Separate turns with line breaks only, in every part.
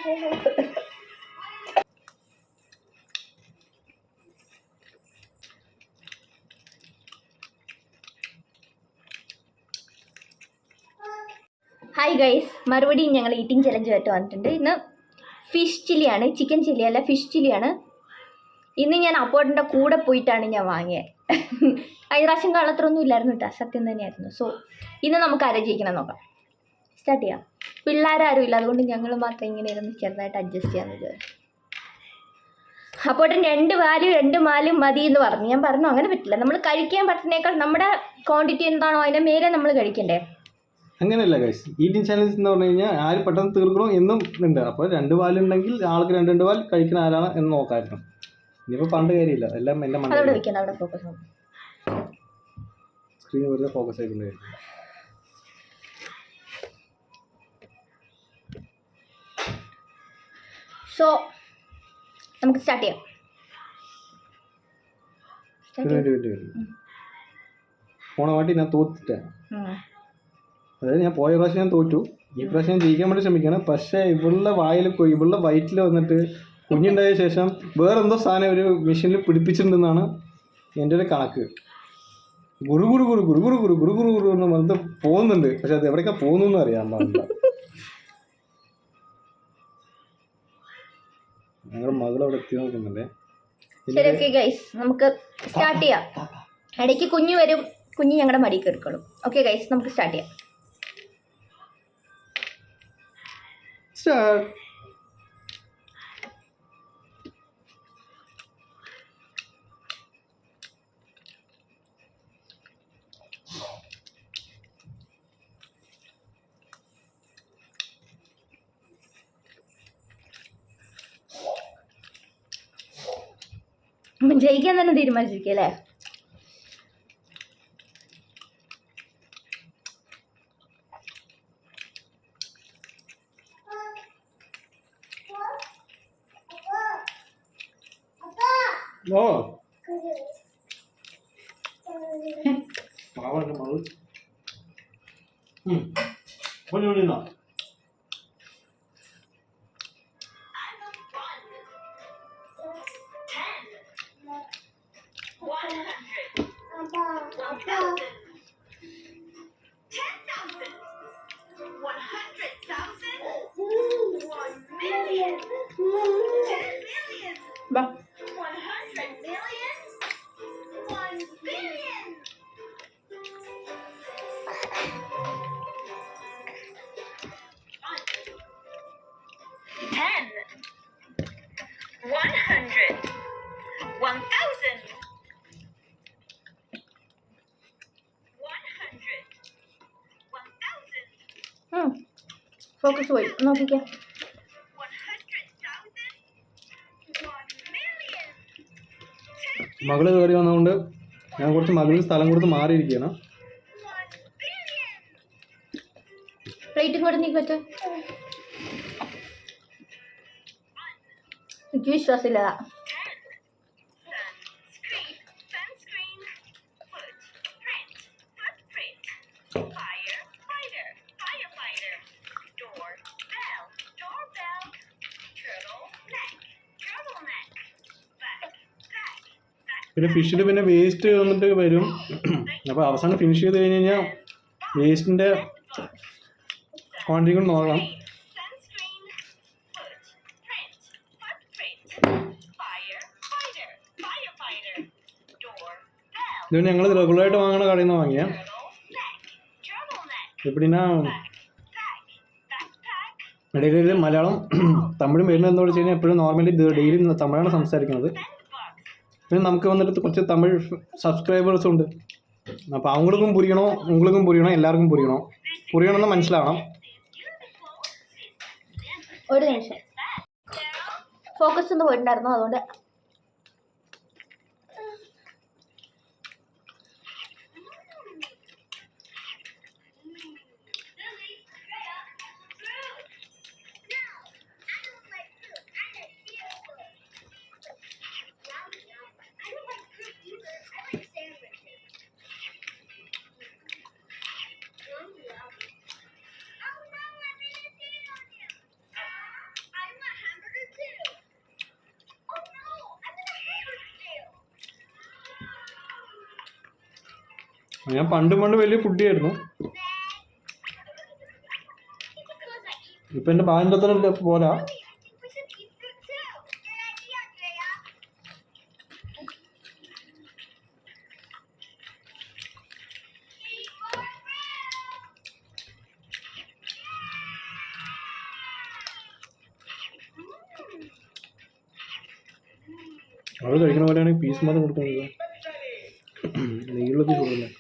Hi guys, മറുപടിയും ഞങ്ങൾ eating ചലഞ്ചുമായിട്ട് വന്നിട്ടുണ്ട്. ഇന്ന് ഫിഷ് ചില്ലിയാണ്, ചിക്കൻ ചില്ലി അല്ല, ഫിഷ് ചില്ലിയാണ്. ഇന്ന് ഞാൻ അപ്പോട്ടിൻ്റെ കൂടെ പോയിട്ടാണ് ഞാൻ വാങ്ങിയത്. കഴിഞ്ഞ പ്രാവശ്യം കളത്രൊന്നും ഇല്ലായിരുന്നു കേട്ടോ, സത്യം തന്നെയായിരുന്നു. സോ ഇന്ന് നമുക്ക് ആരെ ജയിക്കണം നോക്കാം. സ്റ്റാർട്ട് ചെയ്യാം. പിള്ളേരാരും ഇല്ല, അതുകൊണ്ട് ഞങ്ങൾ മാത്രം ഇങ്ങനെ ഇരുന്ന് ചെറുതായിട്ട് അഡ്ജസ്റ്റ് ചെയ്യാമെന്ന് വിചാരിച്ചു. അപ്പോട്ടും 2 മാലും മതി എന്ന് പറഞ്ഞു. ഞാൻ പറഞ്ഞു അങ്ങനെ പറ്റില്ല, നമ്മൾ കഴിക്കാൻ പറ്റുന്നേക്കാൾ നമ്മുടെ ക്വാണ്ടിറ്റി എന്താണോ അതിൻ്റെ മേലെ നമ്മൾ കഴിക്കണ്ടേ.
അങ്ങനെയല്ല ഗൈസ്, ഈറ്റിംഗ് ചാലഞ്ച് എന്ന് പറഞ്ഞു കഴിഞ്ഞാൽ ആര് പെട്ടെന്ന് തീർക്കണോ എന്നും ഉണ്ട്. അപ്പോൾ 2 പാലുണ്ടെങ്കിൽ ആൾക്ക് 2 പാൽ കഴിക്കുന്ന ആരാണ് എന്ന് നോക്കായിരുന്നു. ഇനിയിപ്പോൾ പണ്ട് കാര്യമില്ല, എല്ലാം എൻ്റെ സ്ക്രീൻ വെറുതെ ഫോക്കസ് ആയിട്ടുണ്ടായിരുന്നു.
സോ നമുക്ക് സ്റ്റാർട്ട് ചെയ്യാം.
പോണ വാട്ടി ഞാൻ തോറ്റിട്ടേ, അതായത് ഞാൻ പോയ പ്രാവശ്യം ഞാൻ തോറ്റു, ഈ പ്രാവശ്യം ജയിക്കാൻ വേണ്ടി ശ്രമിക്കണം. പക്ഷേ ഇവളുടെ വയറ്റിൽ വന്നിട്ട് കുഞ്ഞുണ്ടായ ശേഷം വേറെന്തോ സാധനം ഒരു മെഷീനിൽ പിടിപ്പിച്ചിട്ടുണ്ടെന്നാണ് എൻ്റെ ഒരു കണക്ക്. ഗുരു ഗുരു ഗുരു ഗുരു ഗുരു ഗുരു ഗുരു ഗുരു ഗുരു എന്ന് പറഞ്ഞിട്ട് പോകുന്നുണ്ട്. പക്ഷെ അത് എവിടേക്കാ പോകുന്നു അറിയാൻ പാടില്ല. ഞങ്ങളുടെ മകളവിടെ എത്തി നോക്കുന്നുണ്ടേ.
ശരി, ഓക്കെ ഗൈസ്, നമുക്ക് സ്റ്റാർട്ട് ചെയ്യാം. ഇടയ്ക്ക് കുഞ്ഞു വരും, കുഞ്ഞ് ഞങ്ങളുടെ മടിക്ക് എടുക്കണം. ഓക്കെ ഗൈസ്, നമുക്ക് സ്റ്റാർട്ട് ചെയ്യാം. ജയിക്കാൻ തന്നെ തീരുമാനിച്ചിരിക്കും അല്ലേ?
ഓ പാവന്റെ മകൾ പൊന്നുവിളിന്നോ. ഫോക്കസ് പോയി, നോക്കിക്കേ. മകള് കയറി വന്നതുകൊണ്ട് ഞാൻ കുറച്ച് മകളിൽ സ്ഥലം കൊടുത്ത് മാറിയിരിക്കുകയാണ്.
പ്ലേറ്റും കൂടെ നീ പറ്റ, എനിക്ക് വിശ്വാസമില്ല.
പിന്നെ ഫിഷിൽ പിന്നെ വേസ്റ്റ് വന്നിട്ട് വരും. അപ്പോൾ അവസാനം ഫിനിഷ് ചെയ്ത് കഴിഞ്ഞ് കഴിഞ്ഞാൽ വേസ്റ്റിൻ്റെ ക്വാണ്ടിറ്റി കൊണ്ട് നോക്കണം. ഇത് ഞങ്ങൾ റെഗുലറായിട്ട് വാങ്ങണ കടയിൽ നിന്ന് വാങ്ങിയ എപ്പിടിനാ ഇടയിൽ മലയാളം തമിഴും വരുന്നത് എന്താ വെച്ച് കഴിഞ്ഞാൽ എപ്പോഴും നോർമലി ഡെയിലി തമിഴാണ് സംസാരിക്കുന്നത്. പിന്നെ നമുക്ക് വന്നിട്ട് കുറച്ച് തമിഴ് സബ്സ്ക്രൈബേഴ്സും ഉണ്ട്. അപ്പോൾ അവങ്ങൾക്കും പുരിയണോ ഉങ്ങൾക്കും പുരിയണോ എല്ലാവർക്കും പുരിയണമെന്ന് മനസ്സിലാവണം.
ഒരു നിമിഷം, ഫോക്കസ് ഒന്ന് പോയിട്ടുണ്ടായിരുന്നു, അതുകൊണ്ട്
ഞാൻ പണ്ട് വലിയ ഫുഡിയായിരുന്നു. ഇപ്പം എൻ്റെ ബാങ്കിൻ്റെ പോരാ. അവൾ കഴിക്കുന്ന പോലെയാണെങ്കിൽ പീസ് മാത്രം കൊടുക്കുന്നത് നെയ്യുള്ള പീസ് കൊടുക്കില്ല.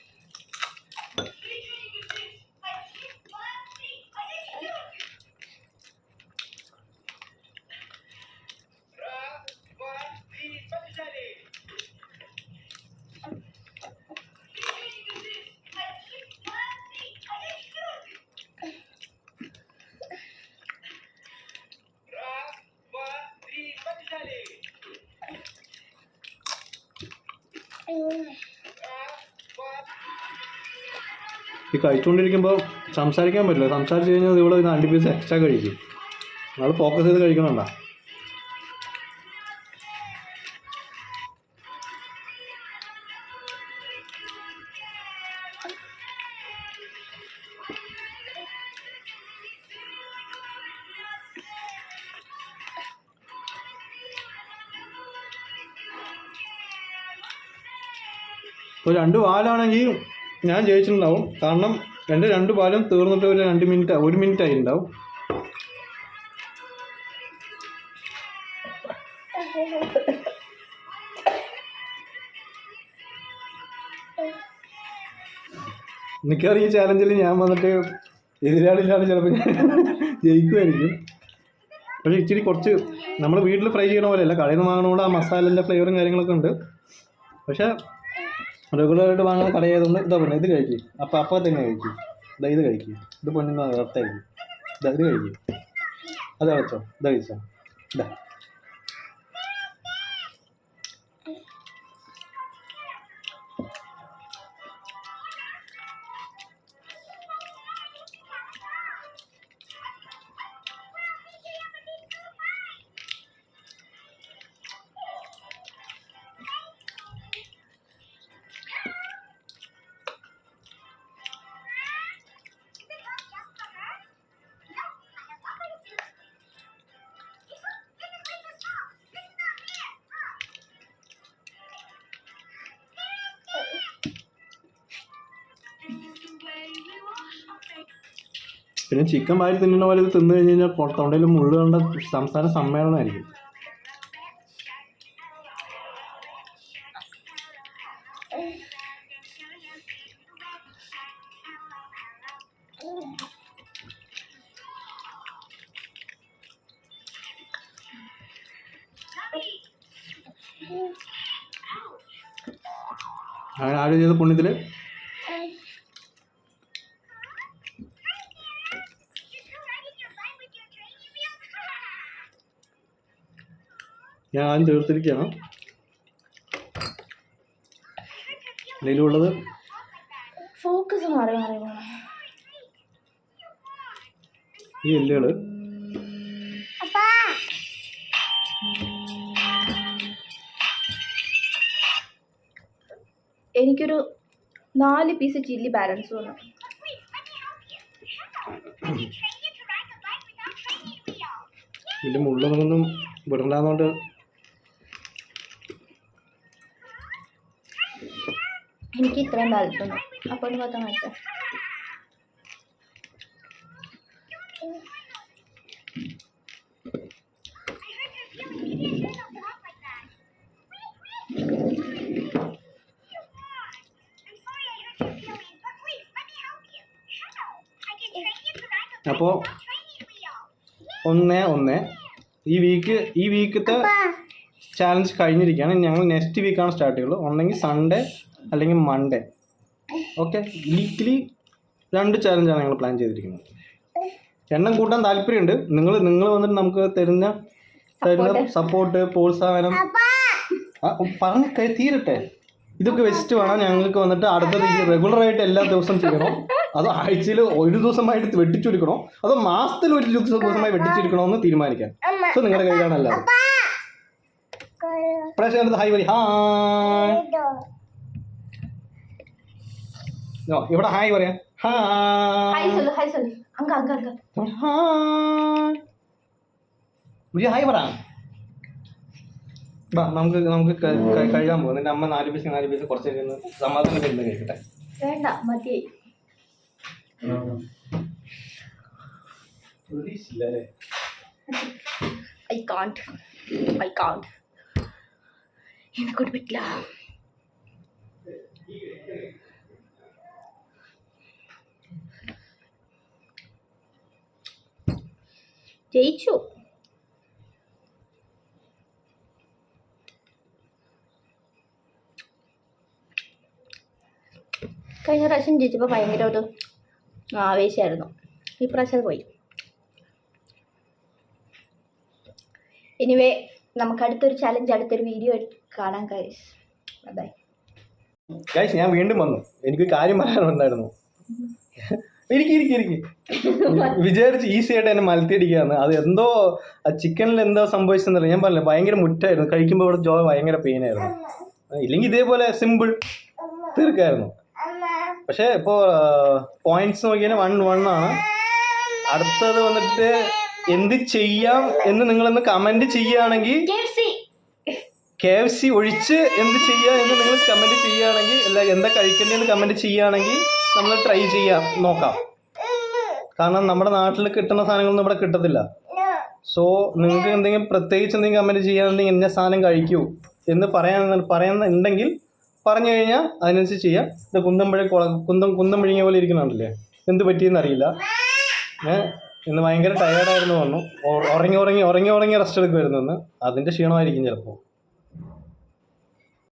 ഈ കഴിച്ചുകൊണ്ടിരിക്കുമ്പോൾ സംസാരിക്കാൻ പറ്റില്ല. സംസാരിച്ച് കഴിഞ്ഞാൽ ഇവിടെ 2 പീസ് എക്സ്ട്രാ കഴിക്കും. നമ്മൾ ഫോക്കസ് ചെയ്ത് കഴിക്കണണ്ട. ഇപ്പോൾ 2 പാലാണെങ്കിൽ ഞാൻ ജയിച്ചിട്ടുണ്ടാവും. കാരണം എൻ്റെ 2 പാലും തീർന്നിട്ട് ഒരു 1 മിനിറ്റ് ആയിട്ടുണ്ടാവും. മിക്കവാറും ഈ ചാലഞ്ചിൽ ഞാൻ വന്നിട്ട് എതിരാളില്ലാതെ ചിലപ്പോൾ ജയിക്കുമായിരിക്കും. പക്ഷേ ഇച്ചിരി കുറച്ച് നമ്മൾ വീട്ടിൽ ഫ്രൈ ചെയ്യണ പോലെയല്ല, കടയിൽ നിന്ന് വാങ്ങണോണ്ട് ആ മസാലൻ്റെ ഫ്ലേവറും കാര്യങ്ങളൊക്കെ ഉണ്ട്. പക്ഷേ റെഗുലറായിട്ട് വാങ്ങുന്ന കടയായതുകൊണ്ട് ഇതാ പറഞ്ഞത് ഇത് കഴിക്കും. അപ്പം തന്നെ കഴിക്കും. ഇത് കഴിക്കും. ഇത് പൊന്നുന്ന കറക്റ്റായിരിക്കും. ഇത് കഴിക്കും. അത് കഴിച്ചോ. ഇതാ കഴിച്ചോ. ഇതാ പിന്നെ ചിക്കൻ വാരി തിന്നുന്ന പോലെ ഇത് തിന്നു കഴിഞ്ഞ് കഴിഞ്ഞാൽ തൊണ്ടയിൽ മുള്ളു കണ്ട സംസ്ഥാന സമ്മേളനമായിരിക്കും. അങ്ങനെ ആരും ചെയ്ത പുണ്യത്തിൽ ഞാൻ ആദ്യം തീർത്തിരിക്കുകയാണ്. ഇതിലുള്ളത്
ഫോക്കസ് മാറി
ഈ എല്ലുകൾ
എനിക്കൊരു 4 പീസ് ചില്ലി ബാലൻസ് വന്നു.
ഇതിൻ്റെ മുള്ളൊന്നും വിടണ്ടാന്നുകൊണ്ട്
എനിക്ക് ഇത്രയും ബാലൻസ് വന്നു. അപ്പോൾ ഒന്ന് പത്താം കാണിച്ചോ.
അപ്പോൾ 1-1 ഈ വീക്കത്തെ ചാലഞ്ച് കഴിഞ്ഞിരിക്കുകയാണ്. ഞങ്ങൾ നെക്സ്റ്റ് വീക്കാണ് സ്റ്റാർട്ട് ചെയ്യുള്ളൂ. ഒന്നെങ്കിൽ സൺഡേ അല്ലെങ്കിൽ മൺഡേ. ഓക്കെ, വീക്കിലി 2 ചാലഞ്ചാണ് ഞങ്ങൾ പ്ലാൻ ചെയ്തിരിക്കുന്നത്. എണ്ണം കൂട്ടാൻ താല്പര്യമുണ്ട്. നിങ്ങൾ വന്നിട്ട് നമുക്ക് തരുന്ന സപ്പോർട്ട്, പ്രോത്സാഹനം പറഞ്ഞ് തീരട്ടെ. ഇതൊക്കെ വെച്ചിട്ട് വേണം ഞങ്ങൾക്ക് വന്നിട്ട് അടുത്തത് റെഗുലറായിട്ട് എല്ലാ ദിവസവും ചെയ്യണോ, അതോ ആഴ്ചയിൽ ഒരു ദിവസമായിട്ട് വെട്ടിച്ചുരുക്കണോ, അതോ മാസത്തിൽ ഒരു ദിവസമായി വെട്ടിച്ചുരുക്കണോ എന്ന് തീരുമാനിക്കാൻ. സോ നിങ്ങളുടെ കയ്യിലാണല്ലോ. പ്രേക്ഷകർക്ക് ഹായ് വരി. ഹായ് ഇവിടെ ഹായ് പറയാം.
ഹായ് சொல்லு ഹായ് சொல்லு അങ്ക അങ്ക അങ്ക
ഹായ് പറ. ബാ നമുക്ക് നമുക്ക് കഴുകാൻ പോകും. നിന്റെ അമ്മ 4 പീസ് കുറച്ച് സമാധാനം ഇരുന്ന് കഴിക്കട്ടെ.
വേണ്ട മതി. ഐ കാണ്ട് എന്നെക്കൊണ്ട് പറ്റില്ല. ജയിച്ചു. കഴിഞ്ഞ പ്രാവശ്യം ജയിച്ചപ്പോൾ ഭയങ്കര ഒരു ആവേശമായിരുന്നു. ഈ പ്രാവശ്യം അത് പോയി. എനിവേ നമുക്ക് അടുത്തൊരു ചലഞ്ച്, അടുത്തൊരു വീഡിയോ കാണാം ഗൈസ്. Bye
guys. ഞാൻ വീണ്ടും വന്നു. എനിക്ക് കാര്യം പറയാനുണ്ടായിരുന്നു. ഇരിക്കും വിചാരിച്ച് ഈസി ആയിട്ട് എന്നെ മലത്തിയടിക്കുകയാണ്. അത് എന്തോ ചിക്കനിൽ എന്തോ സംഭവിച്ചെന്നല്ല. ഞാൻ പറഞ്ഞില്ല, ഭയങ്കര മുറ്റായിരുന്നു. കഴിക്കുമ്പോൾ ഇവിടെ ജോ ഭയങ്കര പെയിനായിരുന്നു. ഇല്ലെങ്കിൽ ഇതേപോലെ സിമ്പിൾ തീർക്കായിരുന്നു. പക്ഷേ ഇപ്പോൾ പോയിന്റ്സ് നോക്കിയാൽ 1-1 ആണ്. അടുത്തത് വന്നിട്ട് എന്ത് ചെയ്യാം എന്ന് നിങ്ങളൊന്ന് കമൻറ്റ് ചെയ്യുകയാണെങ്കിൽ, KFC ഒഴിച്ച് എന്ത് ചെയ്യാം എന്ന് നിങ്ങൾ കമൻറ്റ് ചെയ്യുകയാണെങ്കിൽ, അല്ല എന്താ കഴിക്കേണ്ടതെന്ന് കമൻറ്റ് ചെയ്യുകയാണെങ്കിൽ നമ്മൾ ട്രൈ ചെയ്യാം, നോക്കാം. കാരണം നമ്മുടെ നാട്ടിൽ കിട്ടുന്ന സാധനങ്ങളൊന്നും ഇവിടെ കിട്ടത്തില്ല. സോ നിങ്ങൾക്ക് എന്തെങ്കിലും പ്രത്യേകിച്ച് എന്തെങ്കിലും കമൻറ്റ് ചെയ്യാന്നുണ്ടെങ്കിൽ ഇന്ന സാധനം കഴിക്കൂ എന്ന് പറയാനുണ്ടെങ്കിൽ പറഞ്ഞു കഴിഞ്ഞാൽ അതിനനുസരിച്ച് ചെയ്യാം. ഇത് കുന്തം പിഴിഞ്ഞ പോലെ ഇരിക്കുന്നുണ്ടല്ലേ, എന്ത് പറ്റിയെന്ന് അറിയില്ല. ഇന്ന് ഭയങ്കര ടയേർഡായിരുന്നു. വന്നു ഉറങ്ങി റെസ്റ്റ് എടുക്കുമായിരുന്നു. ഇന്ന് അതിൻ്റെ ക്ഷീണമായിരിക്കും ചിലപ്പോൾ.